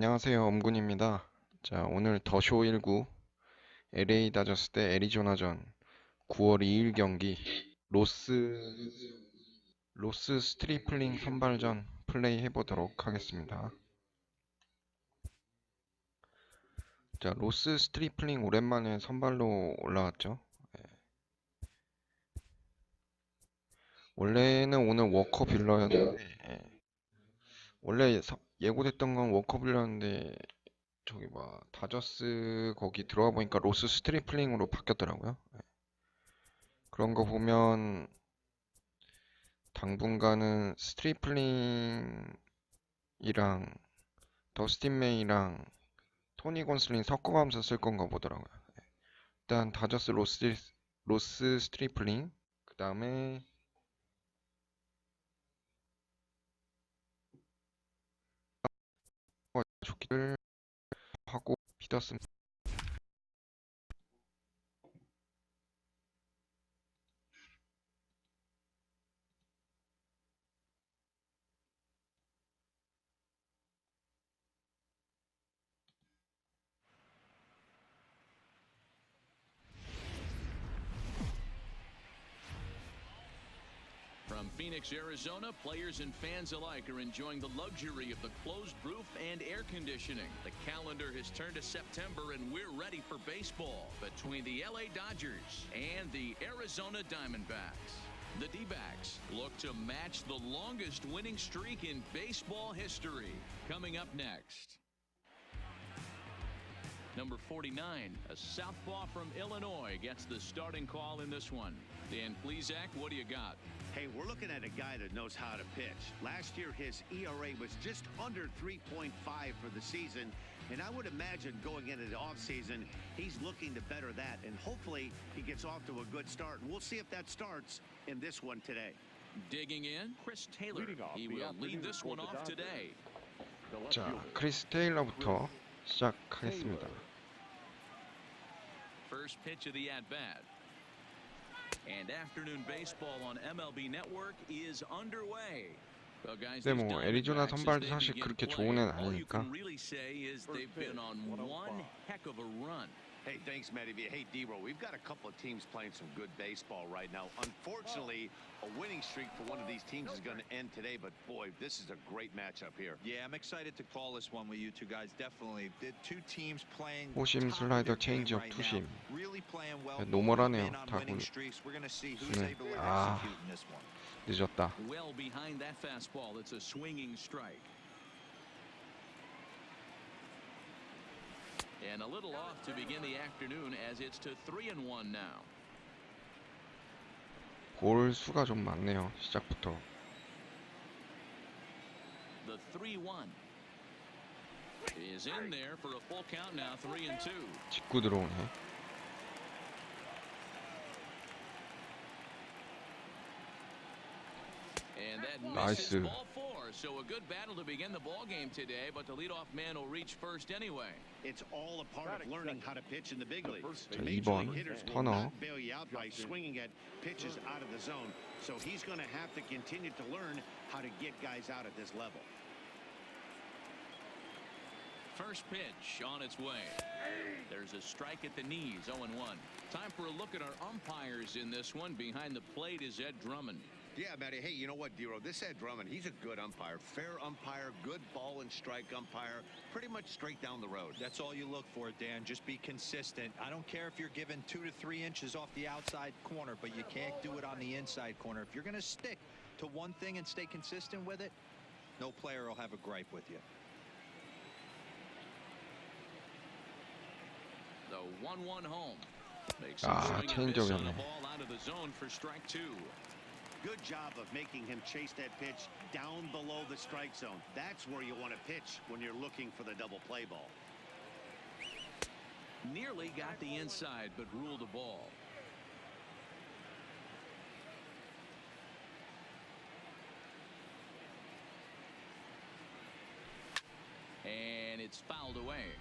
안녕하세요. 엄군입니다. 자, 오늘 더쇼 19 LA 다저스 대 애리조나전 9월 2일 경기 로스 스트리플링 선발전 플레이 해보도록 하겠습니다. 자, 로스 스트리플링 오랜만에 선발로 올라왔죠. 원래는 오늘 워커 빌러였는데 원래 예고됐던 건 워커 빌러였는데 저기 다저스 거기 들어가 보니까 로스 스트리플링으로 바뀌었더라고요. 그런 거 보면 당분간은 스트리플링이랑 더스틴 메이랑 토니 곤슬링 섞어가면서 쓸 건가 보더라고요. 일단 다저스 로스 스트리플링, 그 다음에 좋기를 하고 피더슨. From Phoenix, Arizona, players and fans alike are enjoying the luxury of the closed roof and air conditioning. The calendar has turned to September, and we're ready for baseball between the LA Dodgers and the Arizona Diamondbacks. The D-backs look to match the longest winning streak in baseball history. Coming up next. Number 49, a southpaw from Illinois, gets the starting call in this one. Dan Plesac, what do you got? Hey, we're looking at a guy that knows how to pitch. Last year, his ERA was just under 3.5 for the season. And I would imagine going into the offseason, he's looking to better that. And hopefully he gets off to a good start. And we'll see if that starts in this one today. Digging in, Chris Taylor. He will lead this one off today. 자, 크리스 테일러부터 시작하겠습니다. First pitch of the at-bat. And afternoon baseball on MLB Network is underway. Well, guys, 근데 애리조나 선발도 사실 그렇게 좋은 애는 아니니까. Really say is they've been on one heck of a run. Hey, thanks, Matty. Hey, D-Roll, we've got a couple of teams playing some good baseball right now. Unfortunately, a winning streak for one of these teams is going to end today, but boy, this is a great matchup here. Yeah, I'm excited to call this one with you two guys. Definitely. The two teams playing 호심, 슬라이더, 체인지업, 투심. really playing well. 노멀하네요. 타구는. We're going to see who's able to execute in this one. 늦었다. Well behind that fastball, it's a swinging strike. And a little off to begin the afternoon as it's to 3-1 now. 골 수가 좀 많네요. 시작부터. The 3-1 is in there for a full count now. 3-2. 직구 들어오네. And that 나이스. misses ball four. So a good battle to begin the ball game today, but the leadoff man will reach first anyway. It's all a part of learning how to pitch in the big leagues. 자, Major 2번 league hitters will 터너. not bail you out by swinging at pitches out of the zone. So he's going to have to continue to learn how to get guys out at this level. First pitch on its way. There's a strike at the knees. 0-1. Time for a look at our umpires in this one. Behind the plate is Ed Drummond. Yeah, Matty. Hey, you know what, Dero? This Ed Drummond, he's a good umpire. Fair umpire, good ball and strike umpire. Pretty much straight down the road. That's all you look for, Dan. Just be consistent. I don't care if you're given 2 to 3 inches off the outside corner, but you can't do it on the inside corner. If you're going to stick to one thing and stay consistent with it, no player will have a gripe with you. The 1-1 home. Makes 체인지업이었네. the ball out of the zone for strike two. Good job of making him chase that pitch down below the strike zone. That's where you want to pitch when you're looking for the double play ball. Nearly got the inside, but ruled a ball. And it's fouled away.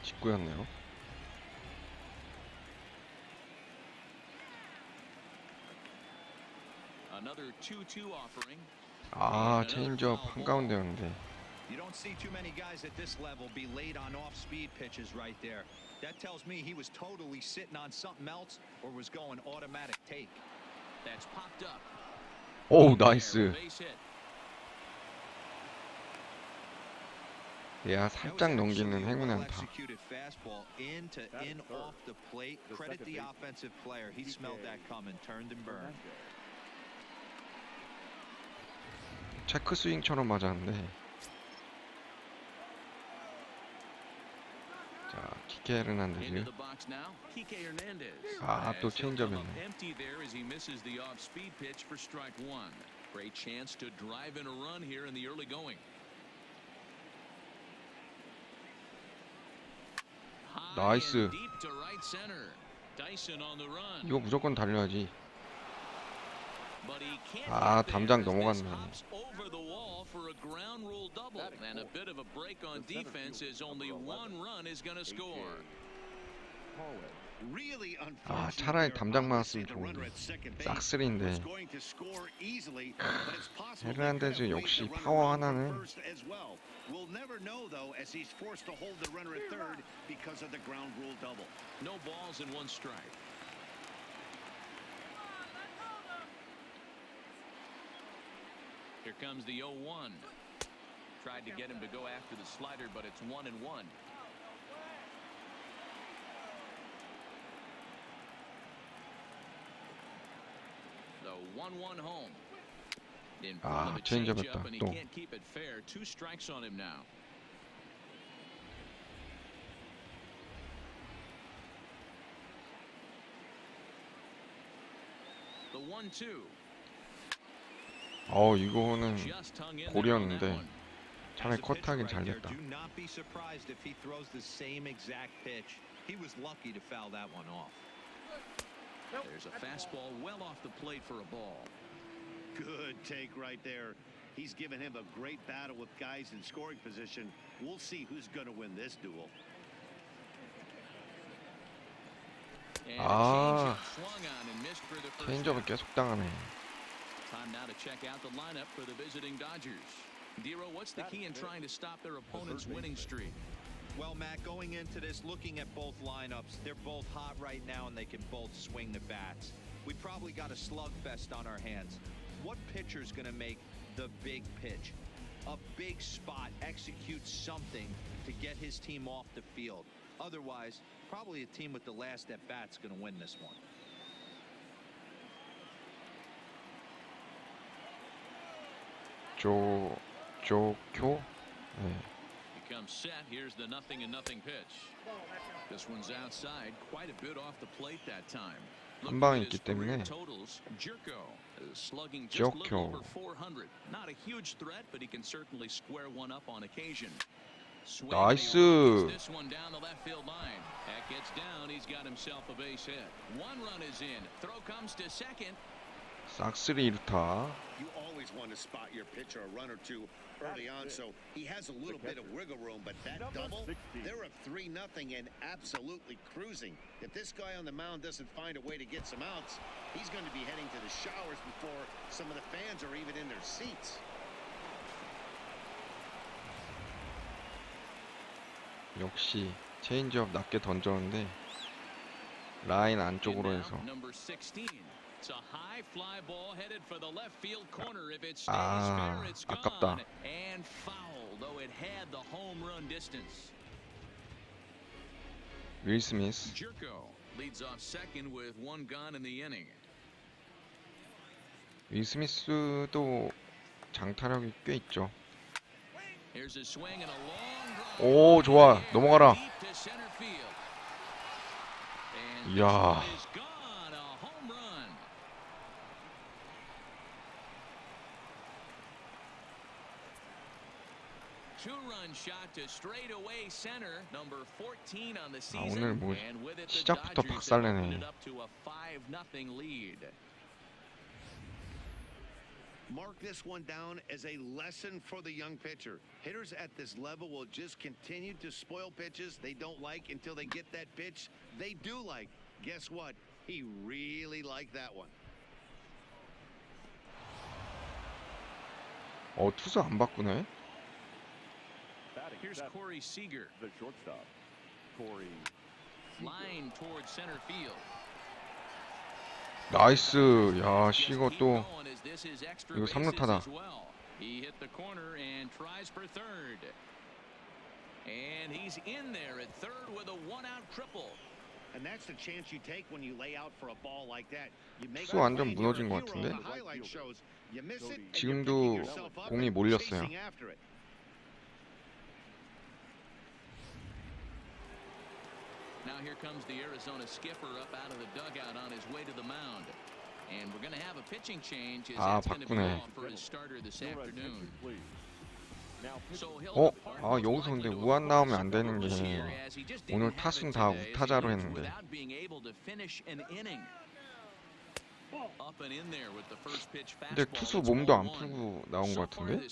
직구였네요. Another 2-2 offering. 체인지업 한가운데였는데 You don't see too many guys at this level be late on off-speed pitches right there. That tells me he was totally sitting on something else or was going automatic take. That's popped up. 오, There, a 나이스. base hit. 야, That was 살짝 넘기는 actually a 행운의 안타. well-executed fastball in to in off the plate. Credit the offensive player. He smelled that coming, turned and burned. 체크 스윙처럼 맞았는데. 자, 키케 Into 헤르난데즈. the box now, Kike Hernandez. 아, 또 As he'll 체인지업 come up 했네. empty there as he misses the off-speed pitch for strike one. Great chance to drive in a run here in the early going. High 나이스. and deep to right center. Dyson on the run. 이거 무조건 달려야지. But he can't 아, get there 담장 as this 넘어갔네. hops over the wall for a ground rule double. And a bit of a break on defense as only one run is going to score. Really 아, unfortunate 차라리 there. 담장 Obviously, 맞았으면 the runner 좋은데. at second base 싹쓸인데. was going to score easily, but it's possible they 헤르난데즈 could have 역시 waved the 파워 runner around 하나는. from first as well. We'll never know though, as he's forced to hold the runner at third because of the ground rule double. No balls and one strike. Here comes the 0-1. Tried to get him to go after the slider, but it's 1-1. The 1-1 home. In front of 아, a 체인지업 changeup, 했다. and he 또. can't keep it fair. 2 strikes on him now. The 1-2. 이거는 Just hung in there on that 골이었는데 one. 차라리 As a pitcher 컷하긴 right 잘 there, 됐다. do not be surprised if he throws the same exact pitch. He was lucky to foul that one off. There's a fastball well off the plate for a ball. Good take right there. He's given him a great battle with guys in scoring position. We'll see who's going to win this duel. And 아, a changeup swung on and missed for the first 체인지업을 out. 계속 당하네. Time now to check out the lineup for the visiting Dodgers. Dero, what's the key in trying to stop their opponent's winning streak? Well, Matt, going into this, looking at both lineups, they're both hot right now and they can both swing the bats. We probably got a slugfest on our hands. What pitcher's going to make the big pitch? A big spot, execute something to get his team off the field. Otherwise, probably a team with the last at bat's going to win this one. 조교? 네. Becomes set. Here's the 0-0 pitch. This one's outside, quite a bit off the plate that time. 한 Looking 방이 at 있기 his career 때문에. totals, Jerko is slugging just a little Jerko. over 400. Not a huge threat, but he can certainly square one up on occasion. Swing, and he 나이스. rockets this one down the left field line. That gets down. He's got himself a base hit. One run is in. Throw comes to second. 싹쓸이 1루타. You always want to spot your pitcher a run or two early on, so he has a little bit of wiggle room, but that double, they're up 3-0 and absolutely cruising. If this guy on the mound doesn't find a way to get some outs, he's going to be heading to the showers before some of the fans are even in their seats. 역시 체인지업 낮게 던졌는데 라인 안쪽으로 In now, 해서. number 16. It's a high fly ball headed for the left field corner. If it stays 아, fair, it's 아깝다. gone. And foul, though it had the home run distance. 윌 스미스. Jerko leads off second with one gone in the inning. 윌 스미스도 장타력이 꽤 있죠. Here's a swing and a long drive. 오, 좋아. 넘어가라. Deep to center field. And this 이야. one is gone. A home run. Two-run shot to straightaway center, number 14 on the season. 오늘 뭐 And with it, the 시작부터 Dodgers have 박살내네. opened it up to a 5-0 lead. Mark this one down as a lesson for the young pitcher. Hitters at this level will just continue to spoil pitches they don't like until they get that pitch they do like. Guess what? He really liked that one. 투수 안 바꾸네. Here's Corey Seager. The shortstop, Corey. Line towards center field. 나이스. 야, 시거 또 이거 3루 타다. He hit the corner and tries for third. And he's in there at third with a one-out triple. And that's the chance you take when you lay out for a ball like that. You make 투수 완전 무너진 것 같은데? 지금도 공이 몰렸어요. Now here comes the Arizona skipper up out of the dugout on his way to the mound. And we're going to have a pitching change as that's going to be all for his starter this afternoon. 아, 여기서 근데 우한 나오면 안 되는 게 오늘 타순 다 우타자로 했는데. 근데 투수 몸도 안 풀고 나온 것 같은데?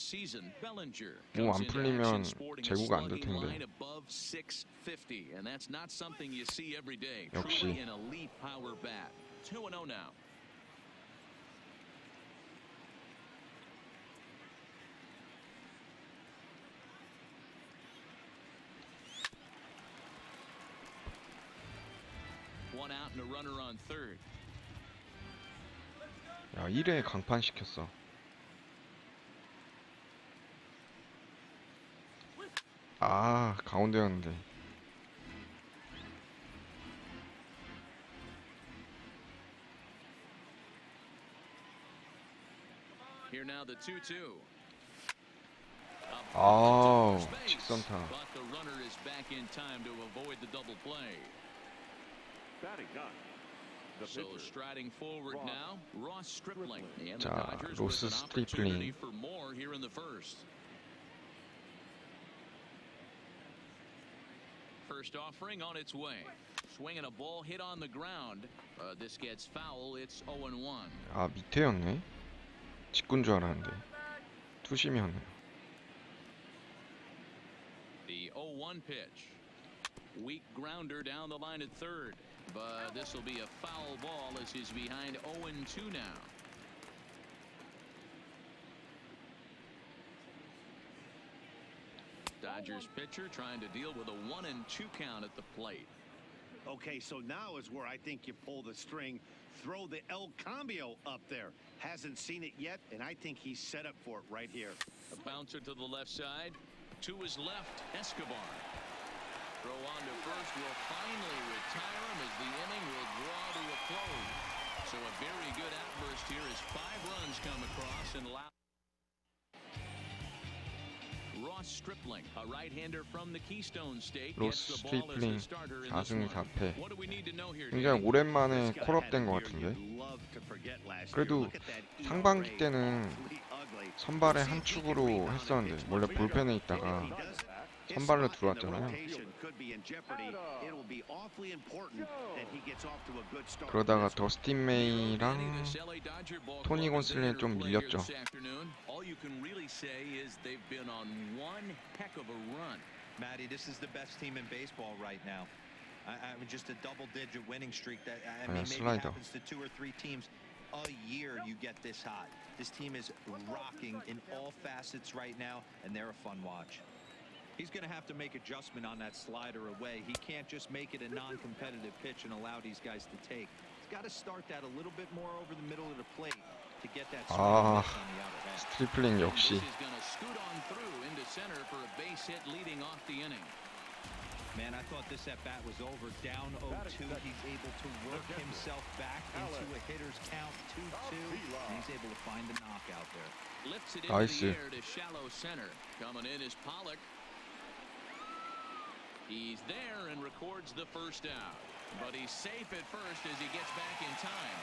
몸 안 풀리면 제구가 안 될 텐데. 역시. One out and a runner on third. 야, 1회 강판 시켰어. 아, 가운데였는데. Here now the 2-2. 아, 직선타. But the runner is back in time to avoid the double play. So striding forward now, Ross Stripling. And the 자, Dodgers 로스 with an opportunity 스트리플링. for more here in the first. First offering on its way. Swinging a ball hit on the ground. This gets foul. It's 0-1. 아, 밑에였네. 직구인 줄 알았는데. 투심이었네. The 0-1 pitch. Weak grounder down the line at third. But this will be a foul ball as he's behind 0-2 now. Dodgers pitcher trying to deal with a 1-2 count at the plate. Okay, so now is where I think you pull the string. Throw the El Cambio up there. Hasn't seen it yet, and I think he's set up for it right here. A bouncer to the left side. To his left, Escobar. Throw on to first will finally retire him as the inning will draw to a close. So a very good outburst here as 5 runs come across and allow. Ross Stripling, a right-hander from the Keystone State, 로스 gets the ball as 스트리플링 the starter in this 4승 one. 4패. What do we need to know here? 굉장히 오랜만에 콜업된 것 같은데. 그래도 상반기 때는 선발에 한 축으로 했었는데 원래 불펜에 있다가 선발로 들어왔잖아요. 그러다가 더스틴 메이랑 토니 곤슬린 좀 밀렸죠. Matty, this is the best team in baseball right now. I mean, just a double-digit winning streak. That I mean, maybe happens to 2 or 3 teams a year. You get this hot. This team is rocking in all facets right now, and they're a fun watch. He's going to have to make adjustment on that slider away. He can't just make it a non-competitive pitch and allow these guys to take. He's got to start that a little bit more over the middle of the plate to get that swing 아, on the outer edge. 스트리플링 역시. Man, I thought this at-bat was over. Down 0-2, he's able to work himself back into a hitter's count 2-2, and he's able to find the knockout there. Lifts it into 나이스. the air to shallow center. Coming in is Pollock. He's there and records the first out. But he's safe at first as he gets back in time.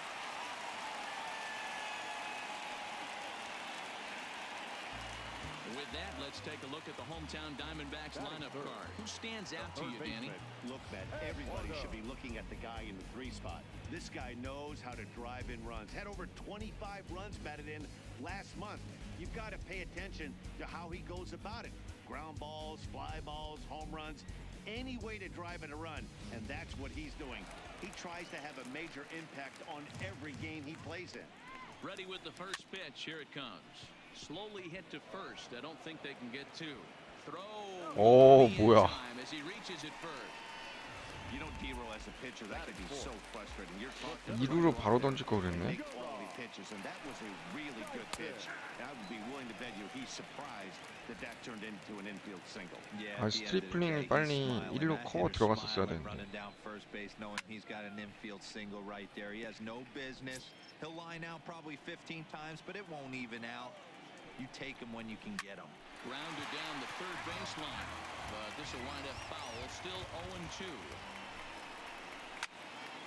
With that, let's take a look at the hometown Diamondbacks lineup card. Who stands out to you, Danny? Look, Matt, everybody should be looking at the guy in the 3 spot. This guy knows how to drive in runs. Had over 25 runs batted in last month. You've got to pay attention to how he goes about it. Ground balls, fly balls, home runs, any way to drive in a run, and that's what he's doing. He tries to have a major impact on every game he plays in. Ready with the first pitch. Here it comes. Slowly hit to first. I don't think they can get 2. throw. 오, In 뭐야. time as he reaches it first. You know, D-Roll as a pitcher, that could be so frustrating. You're talking 2루로 바로 던질 걸 그랬네. big quality pitches, and that was a really good pitch. I would be willing to bet you he's surprised that that turned into an infield single. 아, 스트리플링이 빨리 1루 커버 들어갔었어야 되는데. Running down first base, knowing he's got an infield single right there. He has no business. He'll line out probably 15 times, but it won't even out. You take him when you can get him. Grounded down the third baseline, but this will wind up foul. Still 0-2.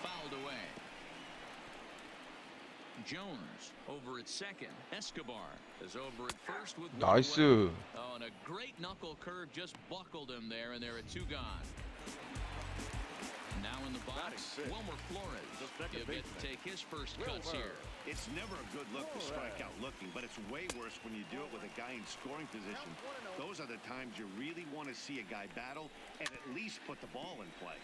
Fouled away. Jones over at second. Escobar is over at first with one away. 나이스. Oh, and a great knuckle curve just buckled him there, and there are 2 gone. Now in the box, Wilmer Flores. He'll get to take his first cuts here. It's never a good look to strike out looking, but it's way worse when you do it with a guy in scoring position. Those are the times you really want to see a guy battle and at least put the ball in play.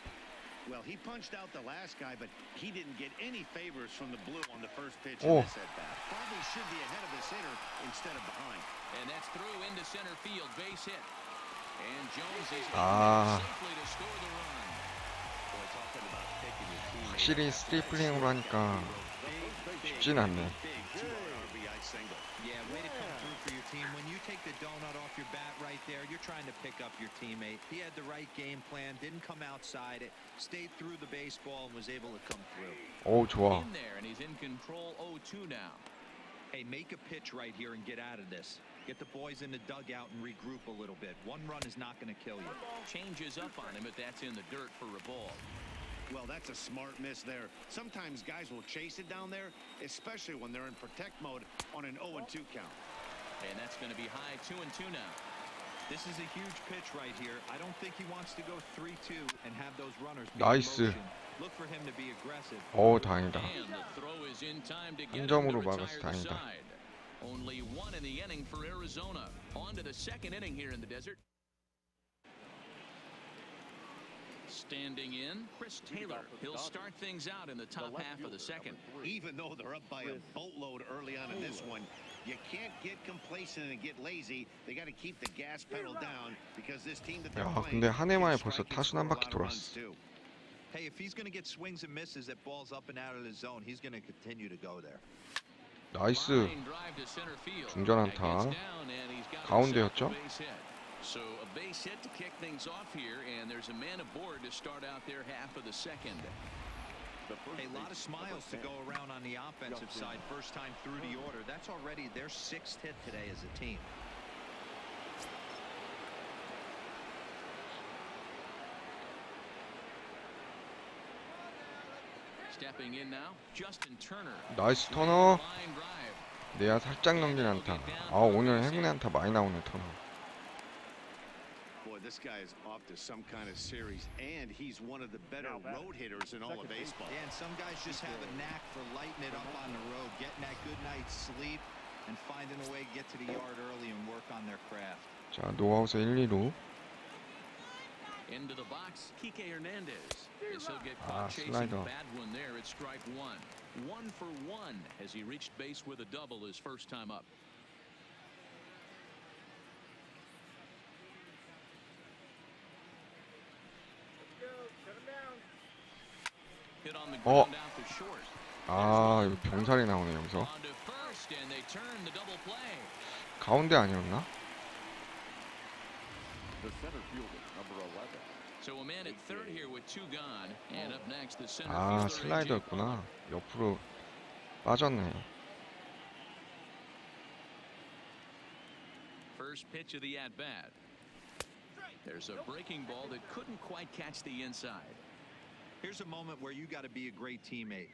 Well, he punched out the last guy, but he didn't get any favors from the blue on the first pitch in this at-bat. Probably should be ahead of his hitter instead of behind. And that's through into center field, base hit. And Jones is 아. safely to score the run. 확실히 스트리플링으로 하니까 쉽진 않네. Yeah, way to come through for your team. When you take the donut off your bat right there, you're trying to pick up your teammate. He had the right game plan, didn't come outside it, stayed through the baseball and was able to come through. 오, 좋아. In there, and he's in control 0-2 now. Hey, make a pitch right here and get out of this. Get the boys in the dugout and regroup a little bit. One run is not going to kill you. Changes up on him, but that's in the dirt for a ball. Well, that's a smart miss there. Sometimes guys will chase it down there, especially when they're in protect mode on an 0-2 count. And that's going to be high 2-2 now. This is a huge pitch right here. I don't think he wants to go 3-2 and have those runners be 나이스. in motion. Look for him to be aggressive. 오, 다행이다. And the throw is in time to 한 get him 점으로 to 막아서 retire the 다행이다. side. Only 1 in the inning for Arizona. On to the second inning here in the desert. Standing in, Chris Taylor. He'll start things out in the top half of the second. Even though they're up by a boatload early on in this one, you can't get complacent and get lazy. They got to keep the gas pedal down because this team that they're 야, playing 근데 한 해만에 can 벌써 strike and 타순 score 한 a 바퀴 lot of runs 돌았어. too. Hey, if he's going to get swings and misses at balls up and out of the zone, he's going to continue to go there. 나이스. Line drive to center field. 중전 That gets 안타. down, and he's got 가운데였죠? himself a base hit. So a base hit to kick things off here, and there's a man aboard to start out their half of the second. Hey, a lot of smiles to go around on the offensive side. First time through the order. That's already their 6th hit today as a team. Stepping in now, Justin Turner. 나이스 터너. Line drive. 내야 살짝 넘긴 안타. 아, 오늘 행운의 안타 많이 나오네, 터너. Boy, this guy is off to some kind of series, and he's one of the better road hitters in all of baseball. Yeah, and some guys just have a knack for lighting it up on the road, getting that good night's sleep, and finding a way to get to the yard early and work on their craft. 자, 노아웃에 1, 2루. Into the box, Kike Hernandez. As he'll get Ah, caught chasing slider. a bad one there at strike 1. 1 for 1 as he reached base with a double his first time up. Hit on the ground out to short. 아, 이거 병살이 나오네, 여기서. On to first, and they turn the double play. 가운데 아니었나? The center fielder, number 11. So a man at third here with 2 gone, and up next the center 아, fielder. 슬라이더였구나. 옆으로 빠졌네. First pitch of the at-bat. There's a breaking ball that couldn't quite catch the inside. Here's a moment where you got to be a great teammate.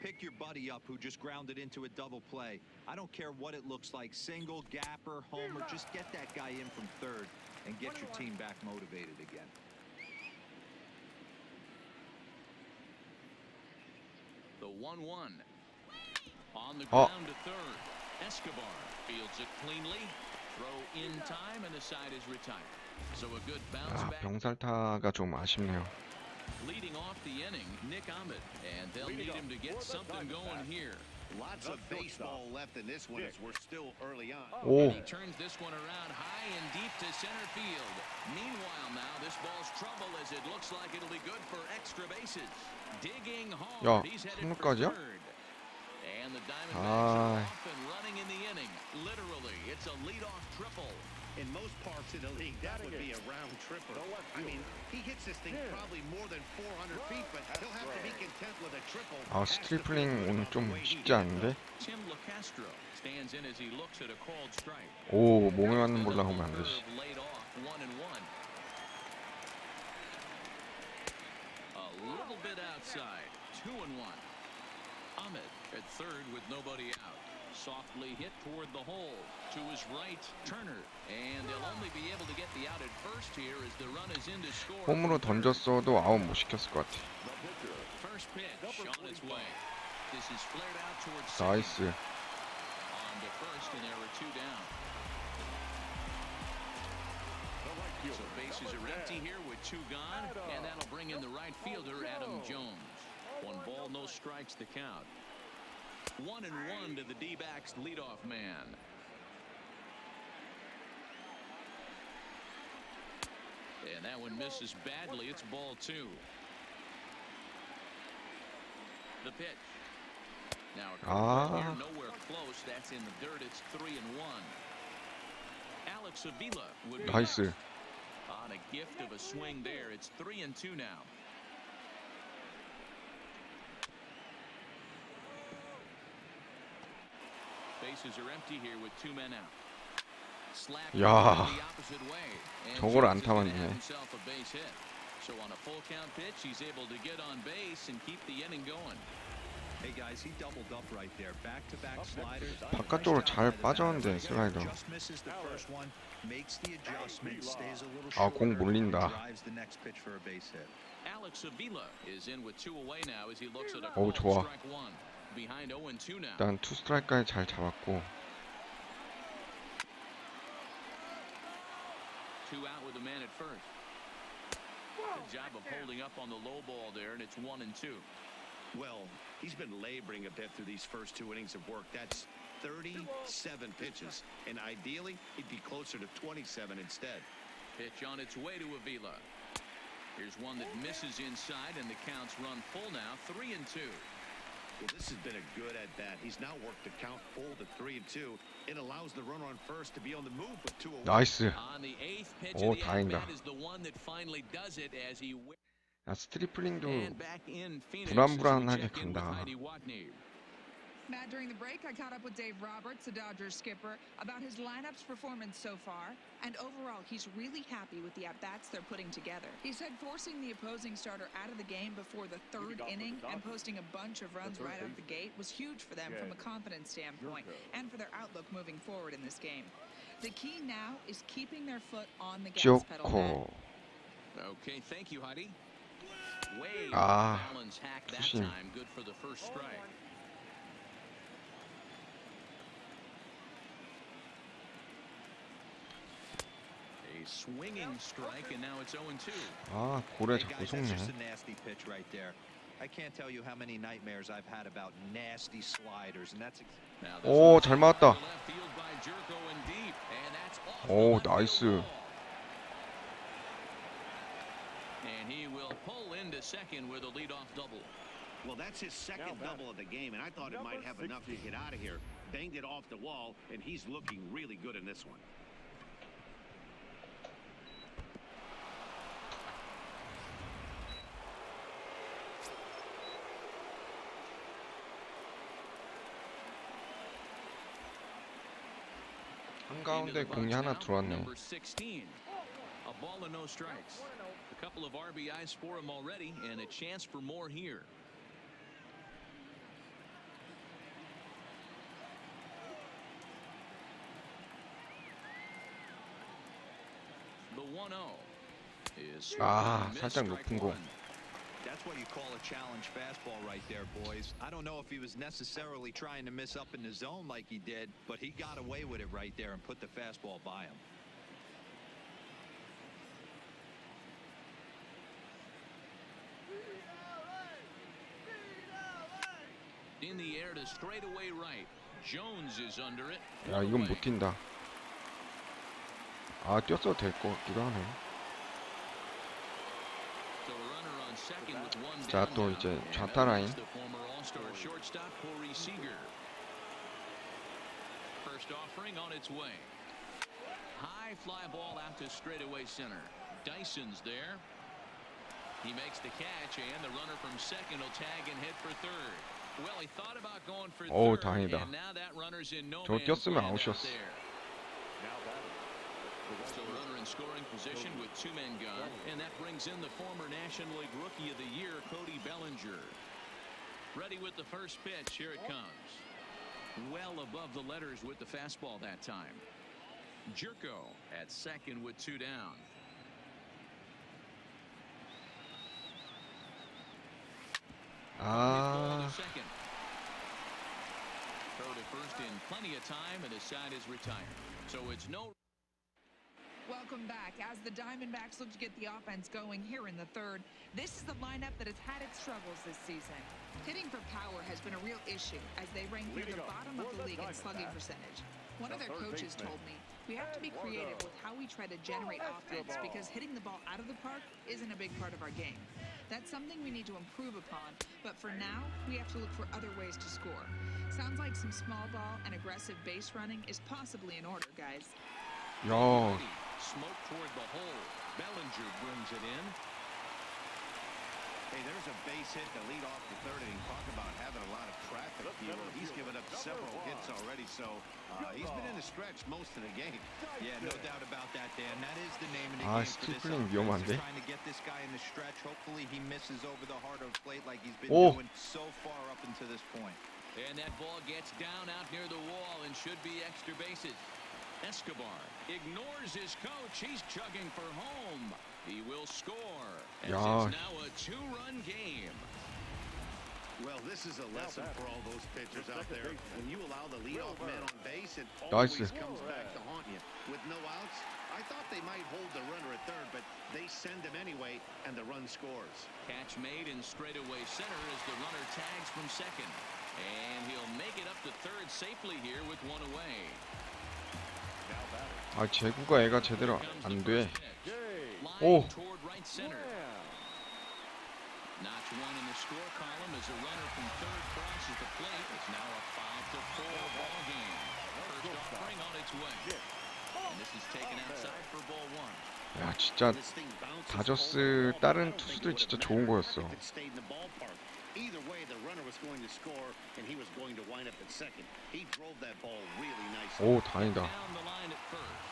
Pick your buddy up who just grounded into a double play. I don't care what it looks like, single, gapper, homer, just get that guy in from third and get your team back motivated again. The 1-1. On the ground to third. Escobar fields it cleanly. Throw in time, and the side is retired. So a good bounce 아, back. 병살타가 좀 아쉽네요. Leading off the inning, Nick Ahmed, and they'll need him to get something going here. Lots of baseball left in this one as we're still early on. 오, He turns this one around high and deep to center field. Meanwhile, now this ball's trouble as it looks like it'll be good for extra bases. Digging hard. 야, He's headed for 삼루까지야? third. And the Diamondbacks 아, are off and running in the inning. Literally, it's a leadoff triple. In most parts of the league, that would be a round tripper. I mean, he hits this thing probably more than 400 feet, but he'll have to be content with a triple. 아, 스트리플링 오늘 좀 쉽지 않은데? Tim LeCastro stands in as he looks at a called strike. 오, 몸에 맞는 볼 나오면 안 되지. Laid off 1-1. A little bit outside. 2-1. Ahmed at third with nobody out. Softly hit toward the hole. To his right, Turner. And they'll only be able to get the out at first here as the run is in to score. 홈으로 던졌어도 아웃 못 시켰을 것 같아. First pitch on its way. This is flared out towards 나이스. on to first, and there are two down. So bases are empty here with two gone, and that'll bring in the right fielder, Adam Jones. 1 ball, no strikes to count. 1-1 to the D-backs leadoff man. And that one misses badly. It's ball 2. The pitch. Now a curveball here, nowhere close. That's in the dirt. It's 3-1. Alex Avila would be 나이스. next. On a gift of a swing there. It's 3-2 now. Bases are empty here with 2 men out. Slapped 야, the opposite way. And 저걸 안 Jones is gonna 타봤네. have himself a base hit. So on a full count pitch, he's able to get on base and keep the inning going. Hey guys, he doubled up right there. Back-to-back sliders. 바깥쪽으로 잘 빠졌는데 슬라이더. Just misses the first one, makes the adjustment, stays a little 아, 공 shorter, 몰린다. drives the next pitch for a base hit. Alex Avila is in with 2 away now as he looks at a 어우, called 좋아. strike 1. Behind 0-2 now. 일단 투 스트라이크까지 잘 잡았고. 2 out with a man at first. Good job of holding up on the low ball there, and it's 1-2. Well, he's been laboring a bit through these first 2 innings of work. That's 37 pitches, and ideally, he'd be closer to 27 instead. Pitch on its way to Avila. Here's one that misses inside, and the counts run full now, 3-2. Well, this has been a good at-bat. He's now worked the count full to 3-2. It allows the runner on first to be on the move with 2 away. 나이스. On the 8th pitch 오, of the 다행이다. at-bat is the one that finally does it as he 야, 스트리플링도 and back in Phoenix 불안불안하게 as we check in with 간다. Heidi Watney. Matt, during the break, I caught up with Dave Roberts, the Dodgers skipper, about his lineup's performance so far. And overall, he's really happy with the at-bats they're putting together. He said forcing the opposing starter out of the game before the 3rd inning and posting a bunch of runs right out the gate was huge for them from a confidence standpoint and for their outlook moving forward in this game. The key now is keeping their foot on the gas pedal. 좋고. Okay, thank you, Heidi. Way 아, balance hack that 투심. time. Good for the first strike. A swinging strike, and now it's 0-2. 아, 고래 Hey 자꾸 guys, that's 속네. just a nasty pitch right there. I can't tell you how many nightmares I've had about nasty sliders, and that's Now this 오, one 잘 맞았다. to left field by Jerko and deep, and that's off the 오, left field 나이스. wall. And he will pull into second with a leadoff double. Well, that's his second double of the game, and I thought it might have enough to get out of here. Banged it off the wall, and he's looking really good in this one. 한가운데 공이 하나 들어왔네. Number 16. A ball and no strikes. A couple of RBIs for him already, and a chance for more here. The 1-0 is 아, missed, 살짝 strike 높은 공. 1. That's what you call a challenge fastball right there, boys. I don't know if he was necessarily trying to miss up in the zone like he did, but he got away with it right there and put the fastball by him. In the air there to straightaway right. Jones is under it. 야, 이건 못 뛴다. 아, 뛰었어도 될 것 같기도 하네. So a runner on second with one 자, down 또 now. 이제 And 좌타 up 라인. next, the former All-Star shortstop Corey Seager. First offering on its way. High fly ball out to straightaway center. Dyson's there. He makes the catch, and the runner from second will tag and hit for third. Well, he thought about going for 오, third, 다행이다. and now that runner's in no 저거 man's 뛰었으면 land out 아웃이었어. there. So a runner in scoring position with two men gone, and that brings in the former National League Rookie of the Year, Cody Bellinger. Ready with the first pitch. Here it comes. Well above the letters with the fastball that time. Jerko at second with two down. 아, Second. Throw to first in plenty of time, and the side is retired. So it's no. Welcome back. As the Diamondbacks look to get the offense going here in the third, this is the lineup that has had its struggles this season. Hitting for power has been a real issue as they rank near the bottom of the league in slugging percentage. One of their coaches told me, we have to be creative with how we try to generate offense because hitting the ball out of the park isn't a big part of our game. That's something we need to improve upon, but for now, we have to look for other ways to score. Sounds like some small ball and aggressive base running is possibly in order, guys. 야, Smoke toward the hole. Bellinger brings it in. Hey, there's a base hit to lead off the third inning. Talk about having a lot of traffic here. He's given up several hits already, so he's been in the stretch most of the game. Yeah, no doubt about that, Dan. That is the name of the 아, game for this 스트리플링 offense. 위험한데? They're trying to get this guy in the stretch. Hopefully he misses over the heart of the plate like he's been 오. doing so far up until this point. And that ball gets down out near the wall and should be extra bases. Escobar ignores his coach. He's chugging for home. He will score. As 야. it's now a two-run game. Well, this is a lesson for all those pitchers out there. When you allow the leadoff man on base, it 나이스. always comes back to haunt you. With no outs, I thought they might hold the runner at third, but they send him anyway, and the run scores. Catch made in straightaway center as the runner tags from second. And he'll make it up to third safely here with one away. 아, 제구가 애가 제대로 안 돼. Line 오. toward right center. Notch one in the score column as a runner from third crosses the plate. It's now a 5-4 ball game. First offering on its way. And this is taken outside for ball one. 야, 진짜 This thing bounces 다저스 over the 다른 wall, but I don't think 투수들 it would 진짜 have 좋은 mattered 거였어. if it stayed in the ballpark. Either way, the runner was going to score, and he was going to wind up at second. He drove that ball really nicely. 오, 다행이다. Down the line at first.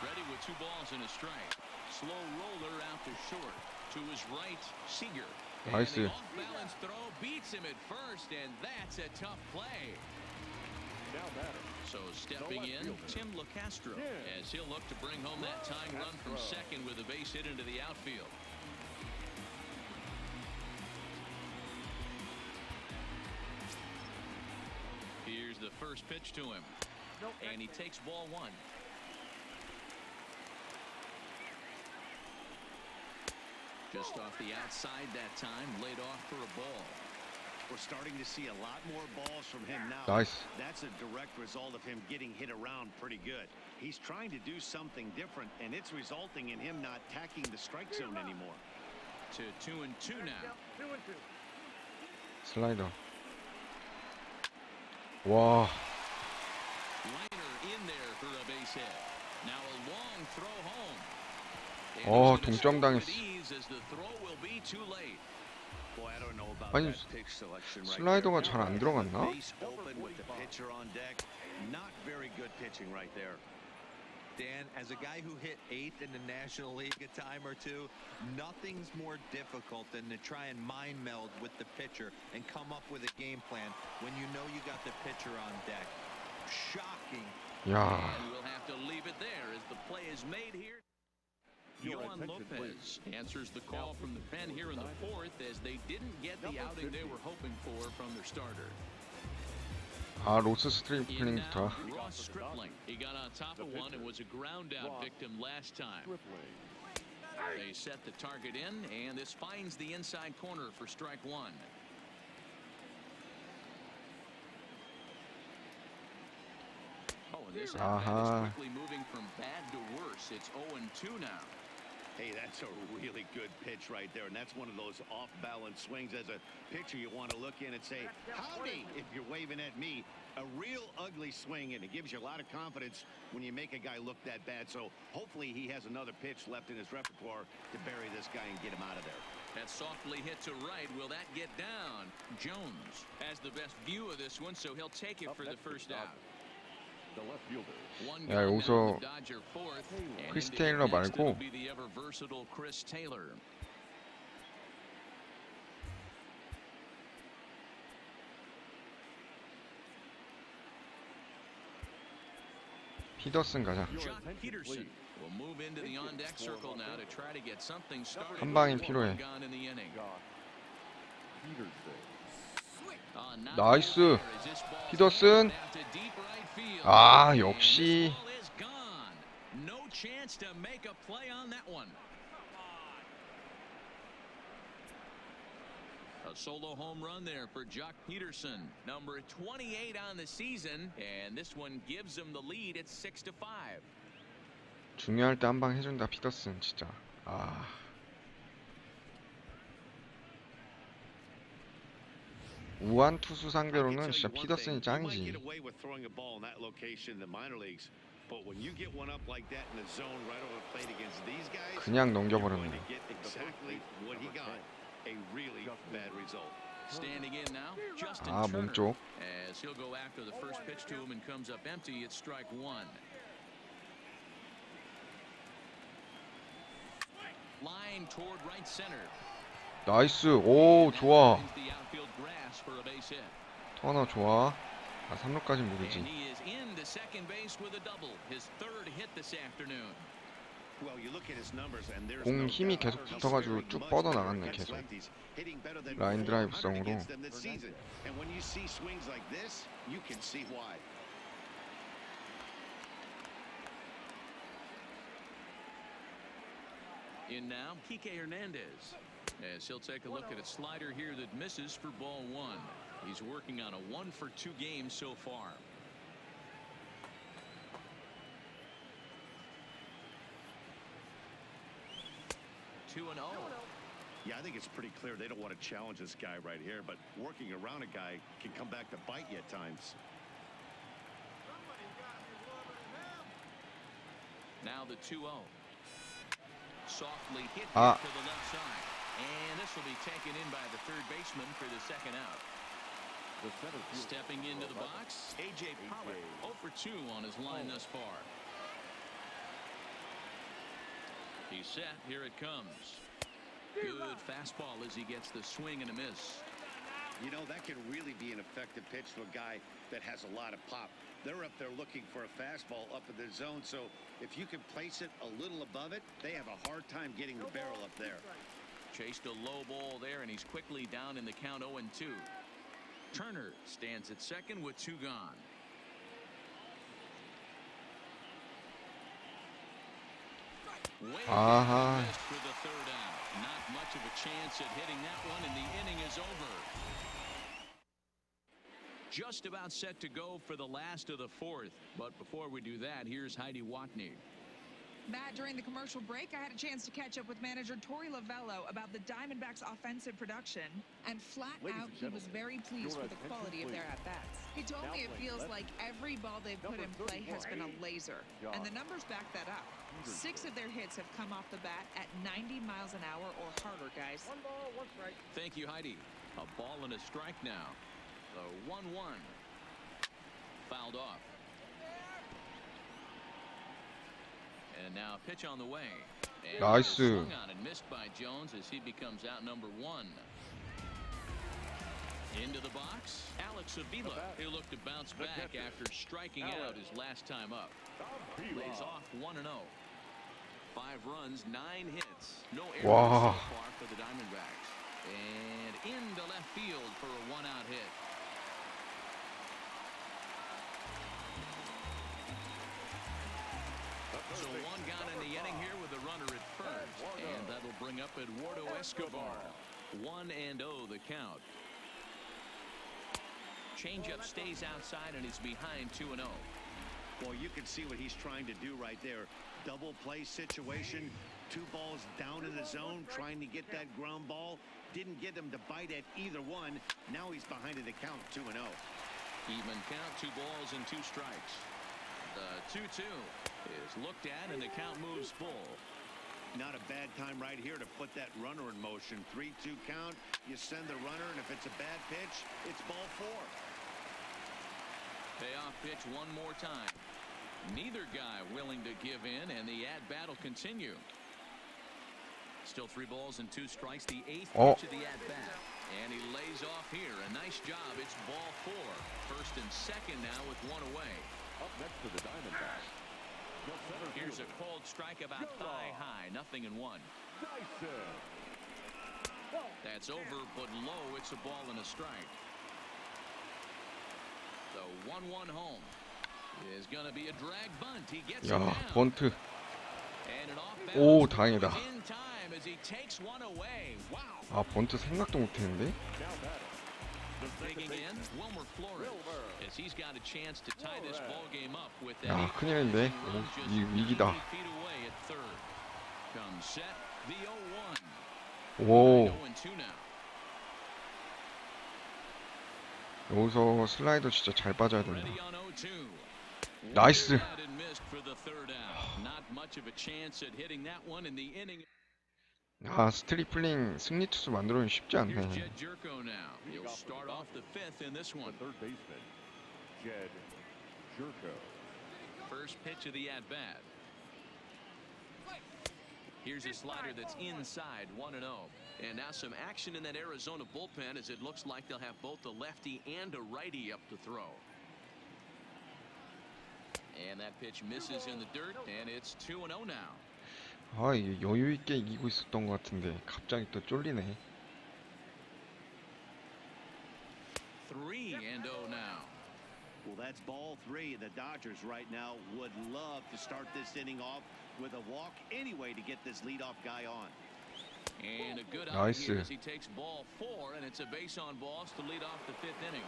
Ready with two balls and a strike. Slow roller out to short. To his right, Seager. 나이스. And the off-balance throw beats him at first, and that's a tough play. So stepping in, Tim LaCastro, as he'll look to bring home that tying run from second with a base hit into the outfield. Here's the first pitch to him, and he takes ball one. Just off the outside that time, laid off for a ball. We're starting to see a lot more balls from him now. 나이스. That's a direct result of him getting hit around pretty good. He's trying to do something different, and it's resulting in him not tacking the strike zone anymore. To 2-2 now. 슬라이더. 와, Liner in there for a base hit. Now a long throw home. And 어, he's gonna 동점 score 당했어. with ease as the throw will be too late. Boy, I don't know about 아니, that pitch selection right 슬라이더가 there. 잘 안 들어갔나? Base open with the pitcher on deck. Not very good pitching right there. Dan, as a guy who hit 8th in the National League a time or two, nothing's more difficult than to try and mind meld with the pitcher and come up with a game plan when you know you got the pitcher on deck. Shocking. 야, And we'll have to leave it there as the play is made here. Yohan Lopez answers the call from the pen here in the fourth as they didn't get the outing they were hoping for from their starter. 아, 로스 In 스트리플링부터. now, Ross Stripling. He got on top of one and was a ground out victim last time. They set the target in, and this finds the inside corner for strike one. This 아하. at-bat is quickly moving from bad to worse. It's 0-2 now. Hey, that's a really good pitch right there, and that's one of those off-balance swings. As a pitcher, you want to look in and say, howdy, if you're waving at me. A real ugly swing, and it gives you a lot of confidence when you make a guy look that bad. So hopefully he has another pitch left in his repertoire to bury this guy and get him out of there. That softly hit to right. Will that get down? Jones has the best view of this one, so he'll take it for the first out. The left fielder. One 야, gone 여기서 now with Dodger fourth, and 크리스 into the 테일러 next, 말고 it'll be the ever versatile Chris Taylor. 피더슨 가자. Jock Peterson will move into the on-deck circle now to try to get something started. 한 방이 with 필요해. one gone in the inning. Jock Peterson. Not 나이스. there as this ball's 피더슨. out to deep right field. 아, And 역시. this ball is gone. No chance to make a play on that one. A solo home run there for Jock Peterson, number 28 on the season, and this one gives him the lead at 6-5. 중요할 때 한 방 해준다 피더슨 진짜. 아. 우한 투수 상대로는 진짜 피더슨이 짱이지. 그냥 넘겨버렸네. Standing in now, Justin 아, Turner. 몸쪽. As he'll go after the first pitch to him and comes up empty, it's strike one. Line toward right center. 나이스. 오, 좋아. Finds the outfield grass for a base hit. 터너 좋아. 아, 3루까지 무리지. And he is into second base with a double, his third hit this afternoon. 공 힘이 계속 붙어가지고 쭉 뻗어나갔네 계속. 라인 드라이브성으로. In now, Kike Hernandez. As he'll take a look at a slider here that misses for ball one. He's working on a 1-for-2 game so far. Two and 0. Yeah, I think it's pretty clear they don't want to challenge this guy right here, but working around a guy can come back to bite you at times. Now the 2-0. Softly hit Ah. to the left side. And this will be taken in by the third baseman for the second out. The center fielder. Stepping into the box, A.J. Pollock, 0 for 2 on his line thus far. He's set. Here it comes. Good fastball as he gets the swing and a miss. You know, that can really be an effective pitch to a guy that has a lot of pop. They're up there looking for a fastball up in the zone, so if you can place it a little above it, they have a hard time getting the barrel up there. Chased a low ball there, and he's quickly down in the count 0-2. Turner stands at second with two gone. 아하. Missed for the third out. Not much of a chance at hitting that one, and the inning is over. Just about set to go for the last of the fourth. But before we do that, here's Heidi Watney. Matt, during the commercial break, I had a chance to catch up with manager Torey Lovello about the Diamondbacks' offensive production, and flat out, he was very pleased with the quality of their at-bats. He told me it feels like every ball they've put in play has been a laser, and the numbers back that up. 6 of their hits have come off the bat at 90 miles an hour or harder, guys. 1 ball, 1 strike. Thank you, Heidi. A ball and a strike now. The 1-1. Fouled off. And now a pitch on the way. And 나이스. swung on and missed by Jones as he becomes out number 1. Into the box, Alex Avila. He'll look to bounce back after striking out his last time up. Lays off 1-0. 5 runs, 9 hits. No errors Wow. so far for the Diamondbacks. And into left field for a 1-out hit. So 1 gone in the inning here with a runner at first. And that'll bring up Eduardo Escobar. 1-0 the count. Changeup stays outside and he's behind 2-0. Well, you can see what he's trying to do right there. Double play situation. 2 balls down in the zone, trying to get that ground ball. Didn't get him to bite at either one. Now he's behind in the count, 2-0. Even count, 2 balls and 2 strikes. The 2-2 is looked at, and the count moves full. Not a bad time right here to put that runner in motion. 3-2 count. You send the runner, and if it's a bad pitch, it's ball 4. Payoff pitch one more time. Neither guy willing to give in, and the at-bat will continue. Still 3 balls and 2 strikes. The 8th pitch of the at-bat. And he lays off here. A nice job. It's ball 4. First and second now with 1 away. Up next to the Diamondbacks. The center Here's a fielder, cold strike about thigh high. 0-1. Dyson. That's over, but low. It's a ball and a strike. The 1-1 home is going to be a drag bunt. He gets it 야, down. 번트. And an 오, off-balance 다행이다. throw is in time as he takes one away. Wow. 아, 번트 생각도 못했는데. Now batting. The second Digging in, baseman, Wilmer Flores, Wilmer. as he's got a chance to tie this ball game up with that. 야, 큰일인데. 오, 이 위기다. feet away at third. Comes set, the 0-1. 오, 0-2 now. 여기서 슬라이더 진짜 잘 빠져야 된다. Ready on 0-2. 나이스. And missed for the third out. Not much of a chance at hitting that one in the inning. 아, 스트리플링 승리 투수 만들어는 쉽지 Here's 않네. Jed Jerko now. He'll start off the 5th in this the one. third baseman, Jed Jerko. First pitch of the at-bat. Here's a slider that's inside, 1-0. And now some action in that Arizona bullpen as it looks like they'll have both a lefty and a righty up to throw. And that pitch misses in the dirt, and it's 2-0 now. 아, 이게 여유 있게 이기고 있었던 것 같은데 갑자기 또 쫄리네. 3-0 now. Well, that's ball 3. The Dodgers right now would love to start this inning off with a walk anyway to get this leadoff guy on. And a good out Nice. here as he takes ball 4, and it's a base on balls to lead off the 5th inning.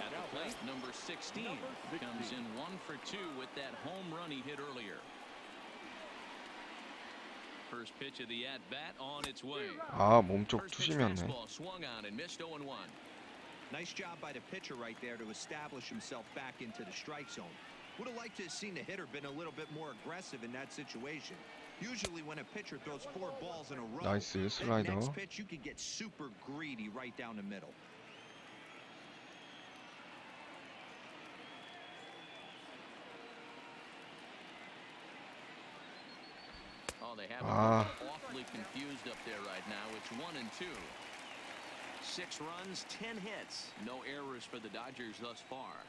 At the plate, number 16 comes in 1 for 2 with that home run he hit earlier. First pitch of the at-bat on its way. 아, 몸쪽 First pitch 투심이었네. fastball swung on and missed 0-1. Nice job by the pitcher right there to establish himself back into the strike zone. Would have liked to have seen the hitter been a little bit more aggressive in that situation. Usually when a pitcher throws 4 balls in a row, 나이스 that 슬라이더. next pitch you could get super greedy right down the middle. Oh, they have Ah. awfully confused up there right now. It's 1-2. 6 runs, 10 hits. No errors for the Dodgers thus far.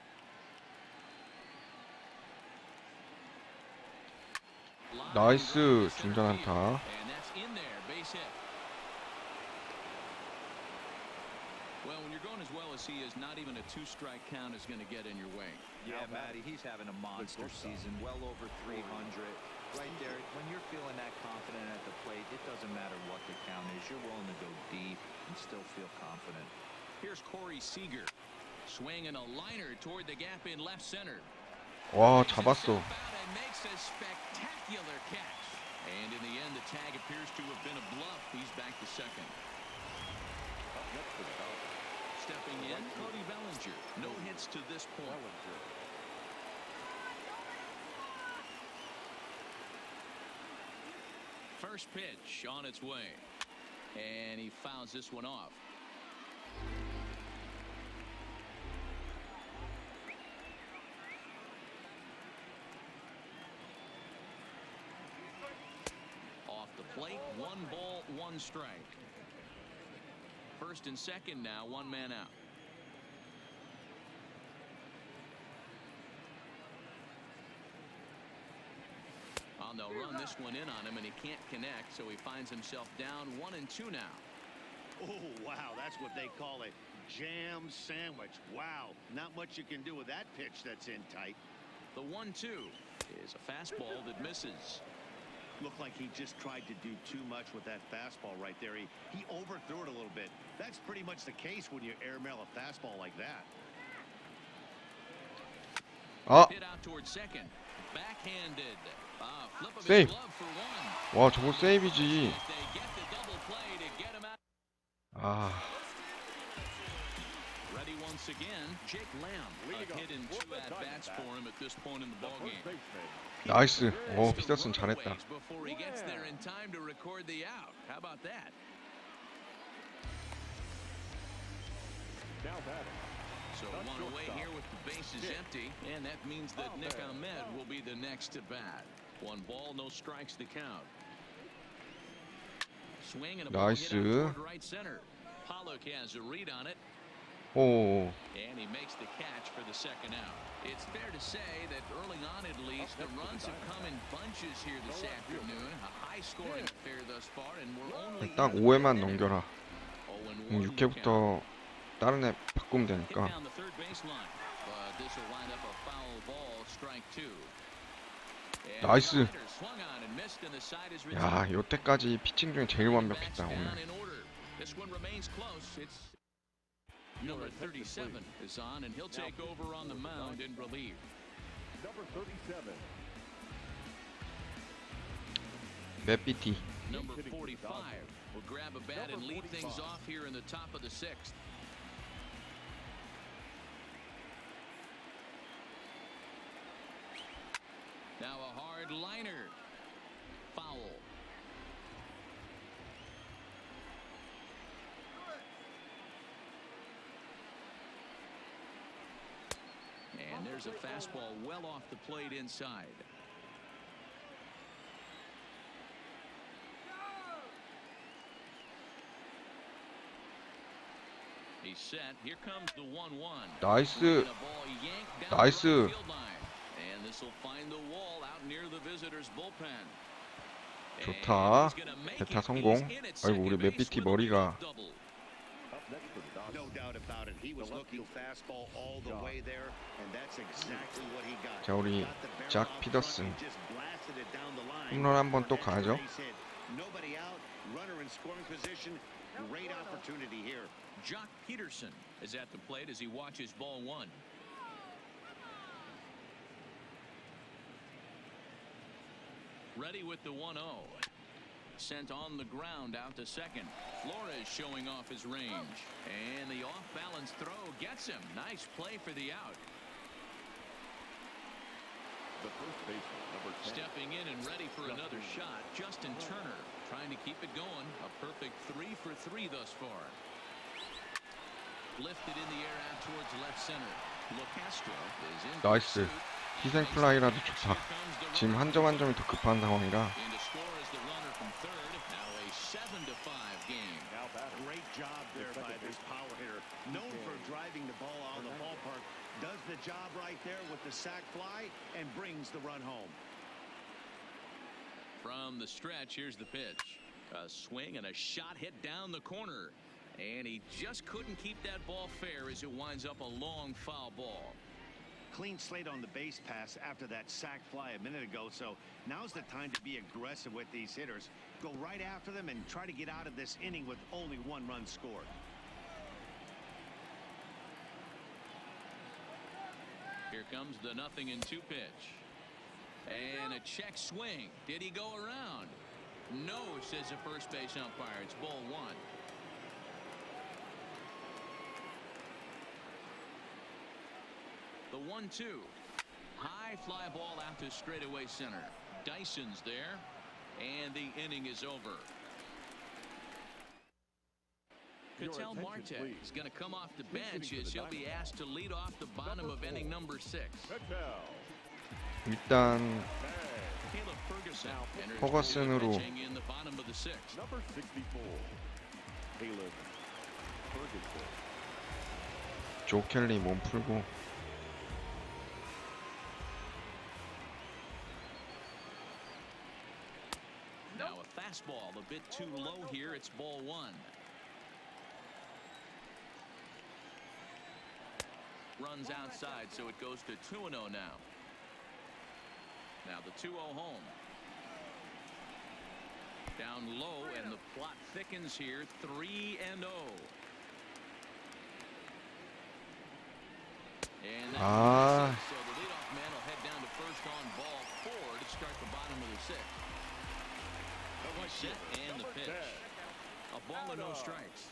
나이스 중전 안타. And that's in there, base hit. Well, when you're going as well as he is, not even a 2-strike count is going to get in your way. Yeah, Matty, he's having a monster season, well over 300. Right there, when you're feeling that confident at the plate, it doesn't matter what the count is. You're willing to go deep and still feel confident. Here's Corey Seager swinging a liner toward the gap in left center. 와, Takes 잡았어. himself out and makes a spectacular catch. And in the end, the tag appears to have been a bluff. He's back to second. Up next to the Dodgers, Stepping in, Cody Bellinger. No hits to this point. Bellinger. First pitch on its way. And he fouls this one off. Off the plate, 1 ball, 1 strike. First and second now, 1 man out. Oh, they'll run this one in on him, and he can't connect, so he finds himself down 1-2 now. Oh, wow, that's what they call a jam sandwich. Wow, not much you can do with that pitch that's in tight. The 1-2 is a fastball that misses. Looked like he just tried to do too much with that fastball right there. He overthrew it a little bit. That's pretty much the case when you airmail a fastball like that. 아, Hit out towards second. Backhanded. Flip of his 세이브. glove for one. 와, 저거 세이브지. They get the double play to get him out. 아, Ready once again. Jake Lamb. A hit in 2 at-bats for him at this point in the ballgame. 나이스. 오, 피더슨 잘했다. Before he gets there in time to record the out. How about that? Now batting. So one away here with the bases empty, and that means that Nick Ahmed will be the next to bat. 1 ball, no strikes to count. Swing and a ball hit out 나이스. toward right center. Pollock has a read on it, 오, and he makes the catch for the second out. It's fair to say that early on, at least, the runs have come in bunches here this afternoon. A high-scoring affair thus far, and we're only 딱 5회만 넘겨라. 6회부터 다른 애 바꾸면 hit 되니까. down the third baseline, but this will wind up a foul ball, strike 2. And 나이스. the slider swung on and missed, and the side is 야, retired. 여태까지 피칭 중에 제일 Bats 완벽했다 down 오늘. in order. This one remains close. It's number 37 is on, and he'll take over on the mound in relief. Number 37. 맵비티. Number 45 will grab a bat and lead things off here in the top of the 6th. Now a hard liner. Foul. And there's a fastball well off the plate inside. He's set. Here comes the 1-1. 나이스. And a ball yanked down 나이스. the right field line. And this will find the wall out near the visitors' bullpen. 좋다. 대타 성공. 아이고, 우리 맵비티 머리가 Up next for the Dodgers. No doubt about it. He was looking fastball all the way there, and that's exactly what he got. 자, 우리 Got the barrel 작 out 피더슨. front and just blasted it down the line 홈런 한번 for 또 an 가죠. extra base hit. Nobody out, runner in scoring position. Great opportunity here. Jock Peterson is at the plate as he watches ball 1. Ready with the 1-0. Sent on the ground out to second. Flores showing off his range. And the off-balance throw gets him. Nice play for the out. The first baseman, number 10. Stepping in and ready for another shot, Justin Turner trying to keep it going. A perfect 3 for 3 thus far. Lifted in the air out towards left center. LeCastro is in. 나이스. 희생 플라이라도 좋다. 지금 한 점 한 점이 더 급한 상황이라. In to score is the runner from third. Now a 7-5 game. Now batting. Great job there by this power hitter. Known for driving the ball out of the ballpark. Does the job right there with the sac fly and brings the run home. From the stretch, here's the pitch. A swing and a shot hit down the corner. And he just couldn't keep that ball fair as it winds up a long foul ball. Clean slate on the base pass after that sac fly a minute ago, so now's the time to be aggressive with these hitters. Go right after them and try to get out of this inning with only 1 run scored. Here comes the 0-2 pitch. And a check swing. Did he go around? No, says the first base umpire. It's ball 1. The 1-2. High fly ball out to straightaway center. Dyson's there. And the inning is over. Ketel Marte is going to come off the bench as he'll be asked to lead off the bottom of inning number 6. 일단 Caleb Ferguson enters 퍼거슨으로 pitching in the bottom of the 6th. Number 64. Caleb Ferguson. 조 켈리 몸 풀고. Now a fastball a bit too low here. It's ball 1. Runs outside, so it goes to 2-0 now. Now the 2-0 home. Down low, and the plot thickens here. 3-0. And Ah. so the leadoff man 6. Set and the pitch. A ball and no strikes.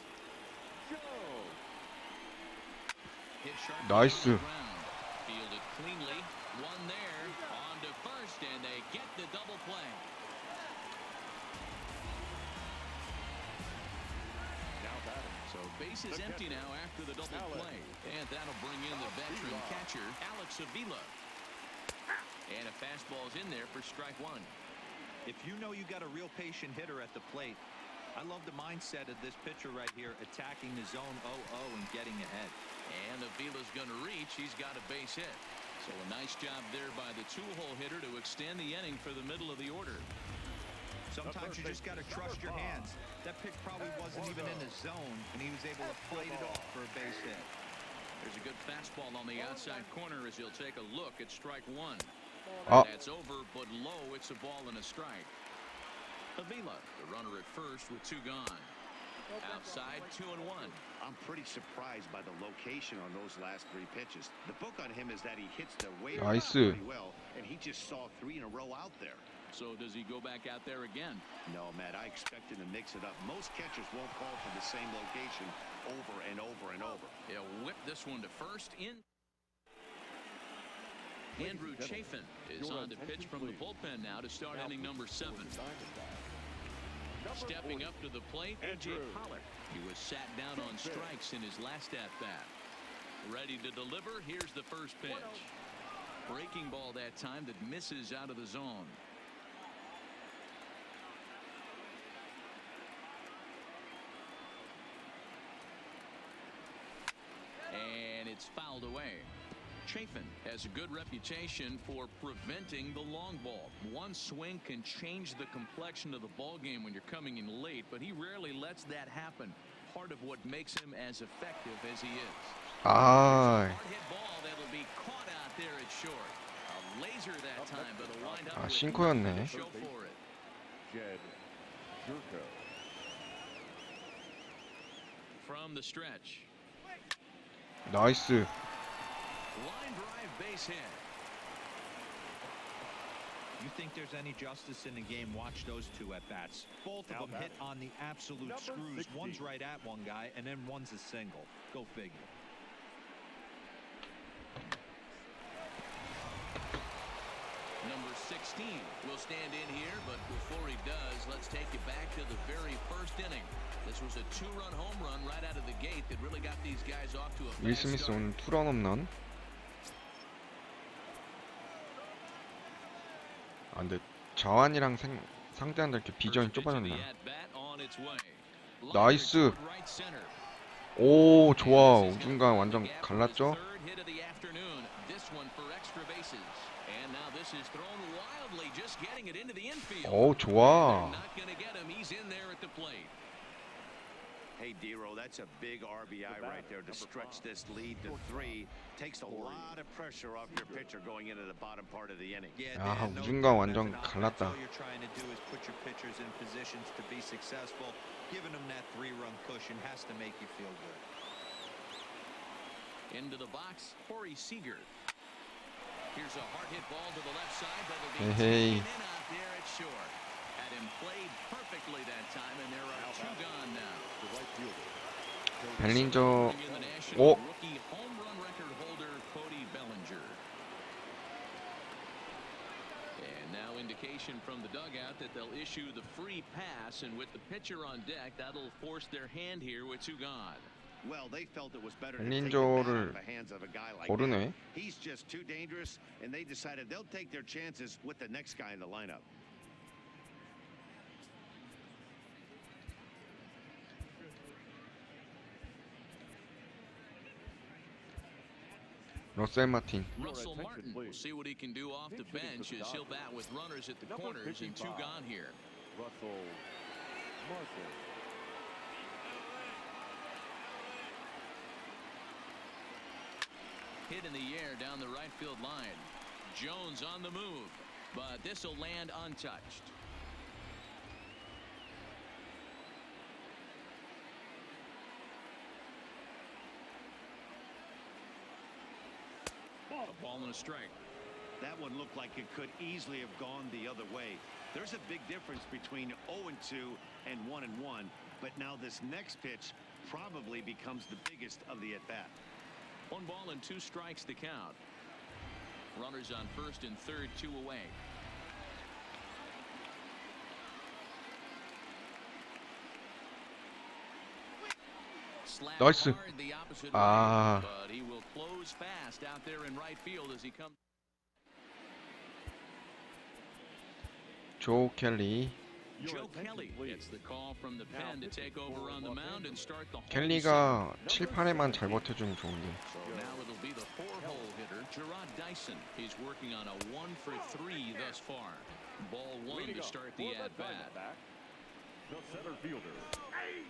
Hit sharply 나이스. to the ground. Fielded cleanly. One there. On to first, and they get the double play. So base is empty now after the double play. And that'll bring in the veteran catcher, Alex Avila. And a fastball's in there for strike one. If you know you got a real patient hitter at the plate, I love the mindset of this pitcher right here, attacking the zone 0-0 and getting ahead. And Avila's going to reach. He's got a base hit. So a nice job there by the two-hole hitter to extend the inning for the middle of the order. Sometimes you just got to trust your hands. That pitch probably wasn't even in the zone, and he was able to fight it off for a base hit. There's a good fastball on the outside corner as he'll take a look at strike one. 아, That's over, but low. It's a ball and a strike. Avila, the runner at first with two gone. Outside, 2-1. I'm pretty surprised by the location on those last three pitches. The book on him is that he hits the way 나이스. pretty well, and he just saw 3 in a row out there. So does he go back out there again? No, Matt, I expect him to mix it up. Most catchers won't call for the same location over and over and over. He'll whip this one to first in. Andrew Chafin is on to pitch from the bullpen now to start inning number 7. Stepping up to the plate, A.J. Pollock. He was sat down on strikes in his last at-bat. Ready to deliver. Here's the first pitch. Breaking ball that time that misses out of the zone. And it's fouled away. Chafin has a good reputation for preventing the long ball. One swing can change the complexion of the ball game when you're coming in late, but he rarely lets that happen. Part of what makes him as effective as he is. 아, Hard hit ball that'll be caught out there at short. A laser that time, but a wind up 아, with 싱커였네. nothing to show for it. From the stretch. 나이스. Line drive base hit. You think there's any justice in the game, watch those two at-bats. Both of them hit on the absolute screws. One's right at one guy, and then one's a single. Go figure. Number 16 will stand in here, but before he does, let's take you back to the very first inning. This was a 2-run home run right out of the gate that really got these guys off to a 윌 fast 스미스 start. 오늘 투런 홈런. 아, 근데 자완이랑 상대한다 이렇게 비전이 좁아졌나. 나이스. 오, 좋아. 우중간 완전 갈랐죠? 오, 좋아. Hey, Dero, that's a big RBI right there to stretch this lead to 3. Takes a lot of pressure off your pitcher going into the bottom part of the inning. 아, 우중간 완전 갈랐다. All you're trying to do is put your pitchers in positions to be successful. Giving them that 3-run cushion has to make you feel good. Into the box, Corey Seager. Here's a hard hit ball to the left side, but it'll be Hey. taken in out there at short. Had him played perfectly that time, and there are 2 gone now. 벨린저. Bring in the national 오, rookie home run record holder Cody Bellinger. And now indication from the dugout that they'll issue the free pass, and with the pitcher on deck, that'll force their hand here with 2 gone. Well, they felt it was better to take the bat out of the hands of a guy like 고르네. that. He's just too dangerous, and they decided they'll take their chances with the next guy in the lineup. 러셀 마틴. Russell Martin will see what he can do off the bench as he'll bat with runners at the corners and 2 gone here. Russell Martin. Hit in the air down the right field line. Jones on the move, but this will land untouched. A ball and a strike. That one looked like it could easily have gone the other way. There's a big difference between 0-2 and 1-1, but now this next pitch probably becomes the biggest of the at-bat. 1 ball and 2 strikes to count. Runners on first and third, 2 away. Slap 나이스. hard the opposite 아. way, but he will close fast out there in right field as he comes. 조 켈리. Joe Kelly gets the call from the pen to take over on the mound and start the hole. 켈리가 7판에만 잘 버텨주면 좋은데. Now it'll be the 4-hole hitter, Gerard Dyson. He's working on a 1-for-3 thus far. Ball 1 to start the at-bat. The center fielder.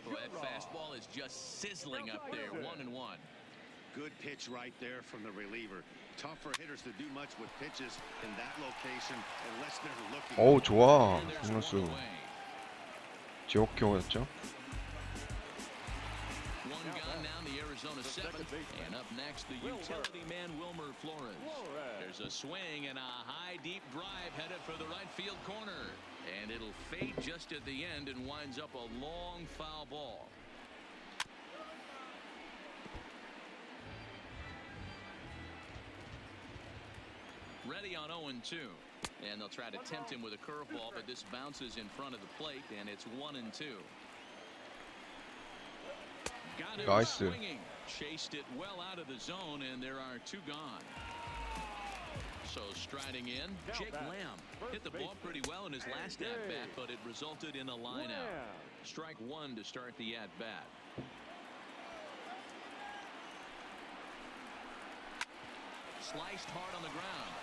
Well, that fastball is just sizzling up there, 1-1. Good pitch right there from the reliever. Tough for hitters to do much with pitches in that location unless they're looking. 어우 좋아. And there's 공루수 1 away. 지옥효였죠. 1 gone down the Arizona 7th. And up next, the utility man, Wilmer Flores. There's a swing and a high, deep drive headed for the right field corner. And it'll fade just at the end and winds up a long foul ball. Ready on 0-2. And they'll try to tempt him with a curveball, but this bounces in front of the plate, and it's 1-2. Got him Nice. swinging. Chased it well out of the zone, and there are 2 gone. So striding in, Jake Lamb hit the ball pretty well in his last at-bat, but it resulted in a line-out. Strike 1 to start the at-bat. Sliced hard on the ground.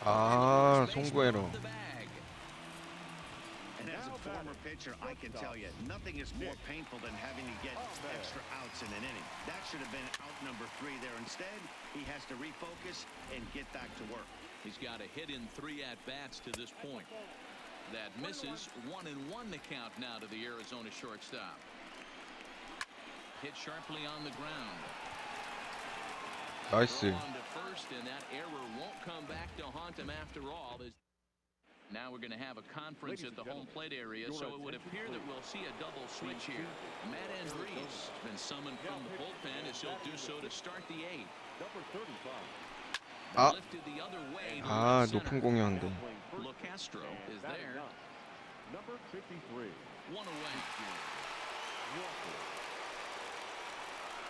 아, 송구에로. And as a former pitcher, I can tell you, nothing is more painful than having to get extra outs in an inning. That should have been out number 3 there. Instead, he has to refocus and get back to work. He's got a hit in 3 at-bats to this point. That misses. 1-1 the count now to the Arizona shortstop. Hit sharply on the ground. 나이스. On to first, and that error won't come back to haunt him after all. Now we're going to have a conference at the home plate area, so it would appear that we'll see a double switch here. Matt Andriese been summoned from the bullpen as he'll do so to start the 8th. Number 35. 아, Lifted the other way to 아 right 높은 center. 공이었는데. LeCastro is there. Number 53. 1 away.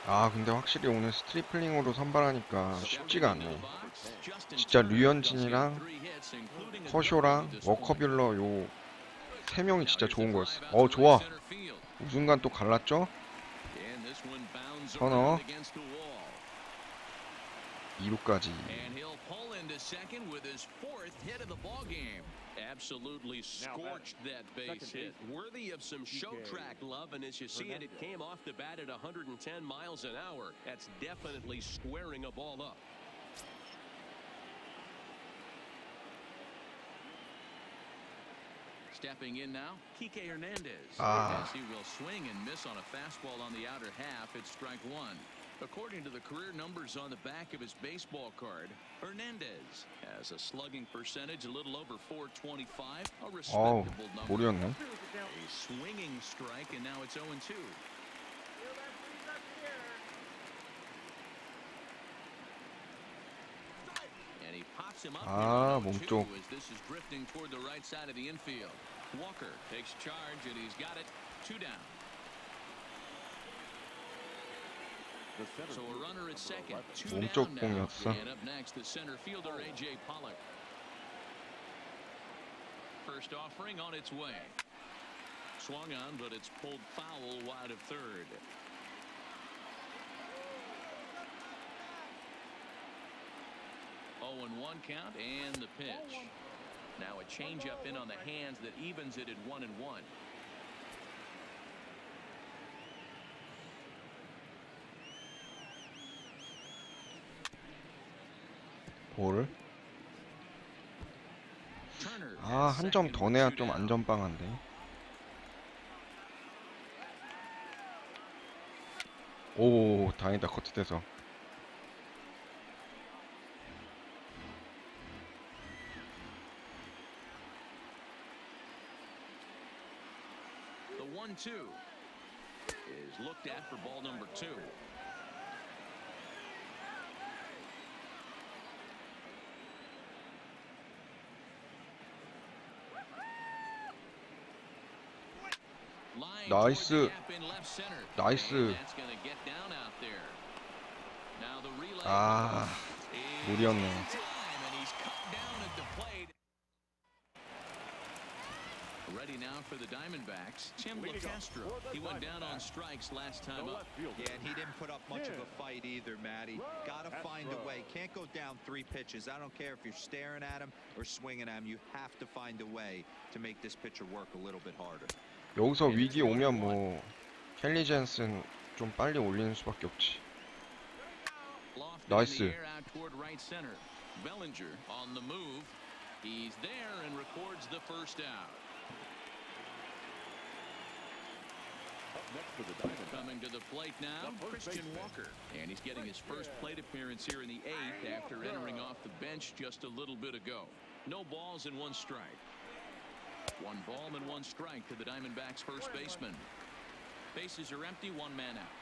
아 근데 확실히 오늘 스트리플링으로 선발하니까 쉽지가 않네. 진짜 류현진이랑 커쇼랑 워커뷸러 요 3명이 진짜 좋은 거였어. 좋아. 우중간 또 갈랐죠? 선어 2루까지. Absolutely scorched that base hit. Worthy of some show track love, and as you see it, it came off the bat at 110 miles an hour. That's definitely squaring a ball up. Stepping in now, Kike Hernandez. As he will swing and miss on a fastball on the outer half, it's strike 1. According to the career numbers on the back of his baseball card, Hernandez has a slugging percentage a little over 425, a respectable number. 볼이었네. A swinging strike, and now it's 0-2. And he pops him up 아, here on 0-2 몸쪽. as this is drifting toward the right side of the infield. Walker takes charge, and he's got it. 2 down. So a runner at second, 2 몸쪽 down now. 공이었어. And up next, the center fielder A.J. Pollock. First offering on its way. Swung on, but it's pulled foul wide of third. Oh, and 1 count, and the pitch. Now a changeup in on the hands that evens it at 1-1. 볼. 아, 한 점 더 내야 좀 안전빵한데. 오, 다행이다. 커트돼서. 1-2 is looked at for ball number 2. 나이스. 나이스. 아, 무리였네. Ready now for the Diamondbacks, Tim LaCastro. He went down on strikes last time up. Yeah, and he didn't put up much of a fight either, Matty. Gotta find a way. Can't go down 3 pitches. I don't care if you're staring at him or swinging at him. You have to find a way to make this pitcher work a little bit harder. 여기서 위기 오면 뭐 켈리 젠슨 좀 빨리 올리는 수밖에 없지. 나이스. Bellinger on the move. He's there and records the first out. Coming to the plate now, Christian Walker. And he's getting his first plate appearance here in the 8th after entering off the bench just a little bit ago. No balls and 1 strike. 1 ball and 1 strike to the Diamondbacks first baseman. Bases are empty, 1 man out.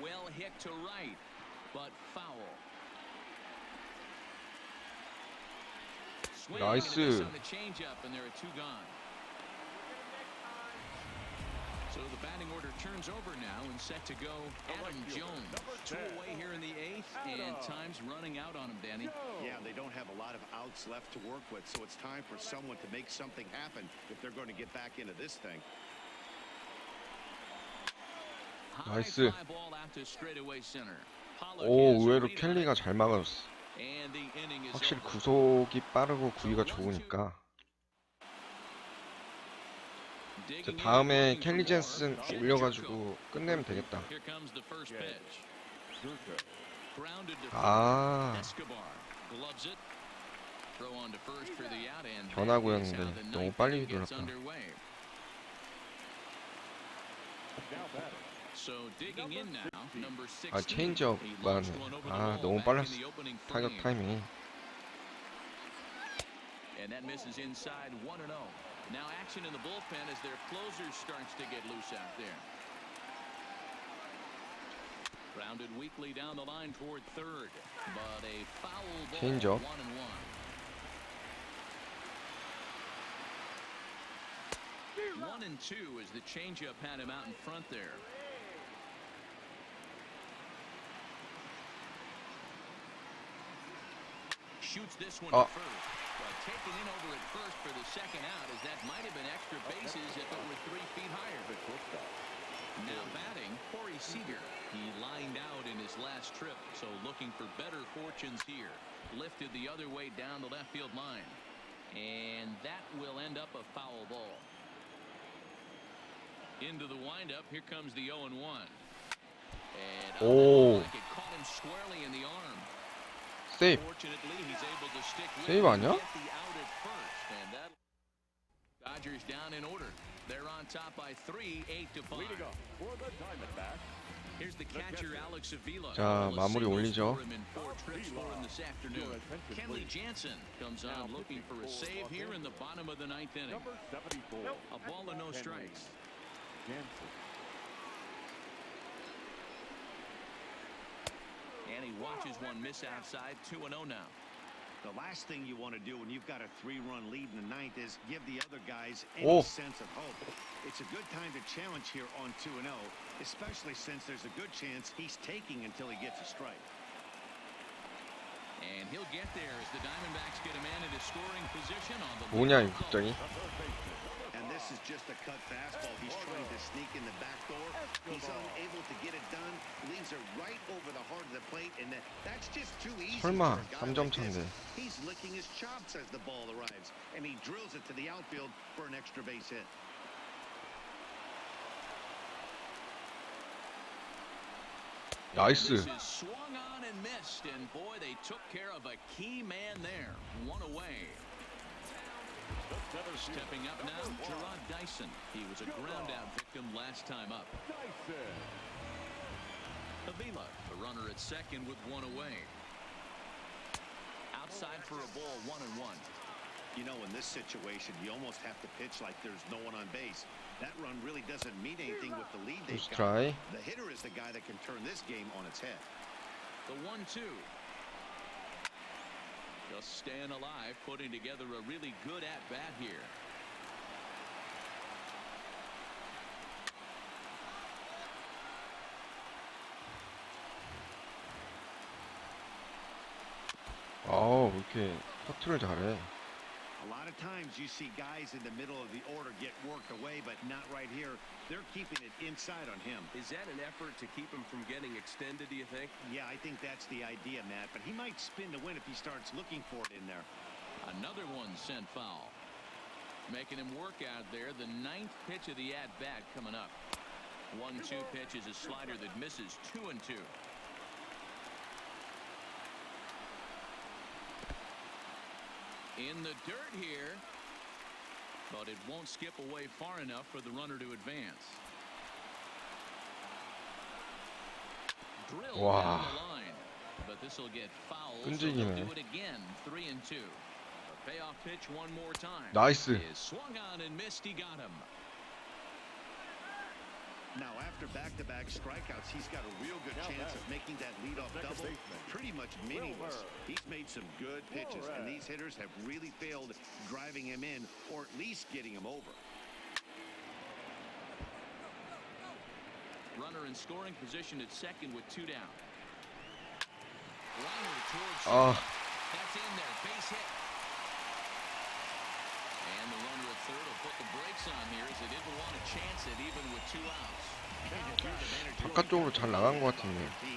Well hit to right, but foul. 나이스. On the changeup, and there are 2 gone. So the batting order turns over now and set to go Adam Jones. 2 away here in the 8th, and time's running out on him, Danny. Yeah, they don't have a lot of outs left to work with, so it's time for someone to make something happen if they're going to get back into this thing. 나이스. High ball out to straightaway center. 오, 의외로 켈리가 잘 막아줬어. 확실히 구속이 빠르고 구위가 좋으니까. 이제 다음에 켈리 젠슨 올려가지고 끝내면 되겠다. 아, 변화구였는데 너무 빨리 돌았다. 아, 체인지업만. 아, 너무 빨랐어. 타격 타이밍이. And that misses inside 1-0. Now action in the bullpen as their closer starts to get loose out there. Grounded weakly down the line toward third, but a foul ball. Changeup. 1-1. One and 2 as the changeup had him out in front there. Shoots this one at first. Taken in over at first for the second out, as that might have been extra bases if it were 3 feet higher. Now batting, Corey Seager. He lined out in his last trip, so looking for better fortunes here. Lifted the other way down the left field line. And that will end up a foul ball. Into the windup, here comes the 0-1. And 오, like it caught him squarely in the arm. 세이브. 세이브 아니야? Dodgers down in order. They're on top by 3, 8-5. Here's the catcher Alex Avila. 자, 마무리 올리죠. Kenley Jansen comes on looking for a save here in the bottom of the 9th inning. A ball and no strikes. And he watches one miss outside. 2-0 now. The last thing you want to do when you've got a 3-run lead in the 9th is give the other guys any sense of hope. It's a good time to challenge here on 2-0, especially since there's a good chance he's taking until he gets a strike. And he'll get there as the Diamondbacks get a man into scoring position on the. 뭐냐 이거 갑자기? And this is just a cut fastball. He's trying to sneak in the back door. He's unable to get it done. Leaves it right over the heart of the plate, and that's just too easy. 설마 3점 차인데. He's licking his chops as the ball arrives, and he drills it to the outfield for an extra base hit. 나이스. Swung on and missed, and boy, they took care of a key man there. 1 away. Stepping up now, Gerard Dyson. He was a ground-out victim last time up. Avila, the runner at second with 1 away. Outside for a ball, 1-1. You know, in this situation, you almost have to pitch like there's no one on base. That run really doesn't mean anything with the lead they've got. 스트라이. The hitter is the guy that can turn this game on its head. The 1-2. Just staying alive, putting together a really good at-bat here. 왜 이렇게 커트를 잘해. A lot of times you see guys in the middle of the order get worked away, but not right here. They're keeping it inside on him. Is that an effort to keep him from getting extended, do you think? Yeah, I think that's the idea, Matt, but he might spin to win if he starts looking for it in there. Another one sent foul. Making him work out there. The 9th pitch of the at-bat coming up. 1-2 pitch is a slider that misses. 2-2. In the dirt here, but it won't skip away far enough for the runner to advance. Drill Wow. down the line, but this will get fouled. So 끈질기네. they'll do it again. 3-2. A payoff pitch one more time. 나이스. Is swung on and missed. He got him. Now, after back-to-back strikeouts, he's got a real good chance of making that leadoff double pretty much meaningless. He's made some good pitches, and these hitters have really failed driving him in or at least getting him over. Runner in scoring position at second with 2 down. Liner towards 아, that's in there. Base hit. And the runner at third will put the brakes on here as they didn't want to chance it even with 2 outs. 바깥쪽으로 잘 나간 것 같은데. They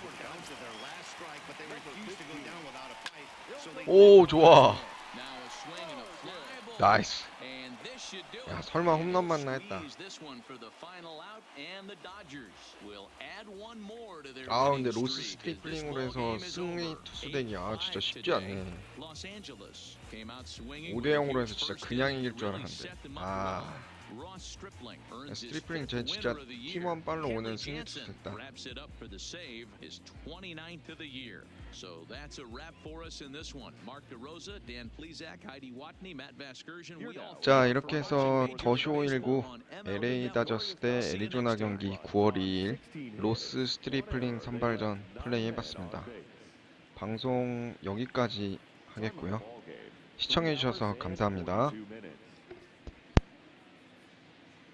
were down to their last strike, but they refused to go down without a fight. So they 오, 좋아. Now a swing and a fly ball. 나이스. And this should do 야, it. 설마 홈런 맞나 했다. Squeeze this one for the final out, and the Dodgers will add one more to their 아, winning 근데 로스 streak as this 스트리플링으로 ball 해서 game is 승리 over. 투수되기 진짜 8-5 쉽지 today. 않네. Los Angeles came out swinging 5대 with a 0으로 huge 해서 진짜 first 그냥 inning 이길 that 줄 really 알았는데. set them up 아, well. Ross Stripling earns his 스트리플링 5th 쟤 진짜 winner of the year. 팀원 빨로 오는 Kenley 승리 Jansen 투수 됐다. wraps it up for the save, his 29th of the year. So that's a wrap for us in this one. Mark DeRosa, Dan Plesac, Heidi Watney, Matt Vasgersian. We all 자, thank you 이렇게 for watching 해서 Major 더쇼 League 19 Baseball on LA MLB 다저스 Network. 대 See you 애리조나 next time. 경기 9월 2일 로스 스트리플링 선발전 플레이해봤습니다. 방송 여기까지 하겠고요. 시청해주셔서 감사합니다.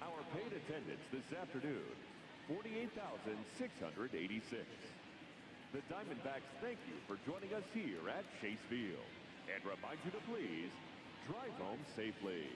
Our paid attendance this afternoon, 48,686. The Diamondbacks thank you for joining us here at Chase Field and remind you to please drive home safely.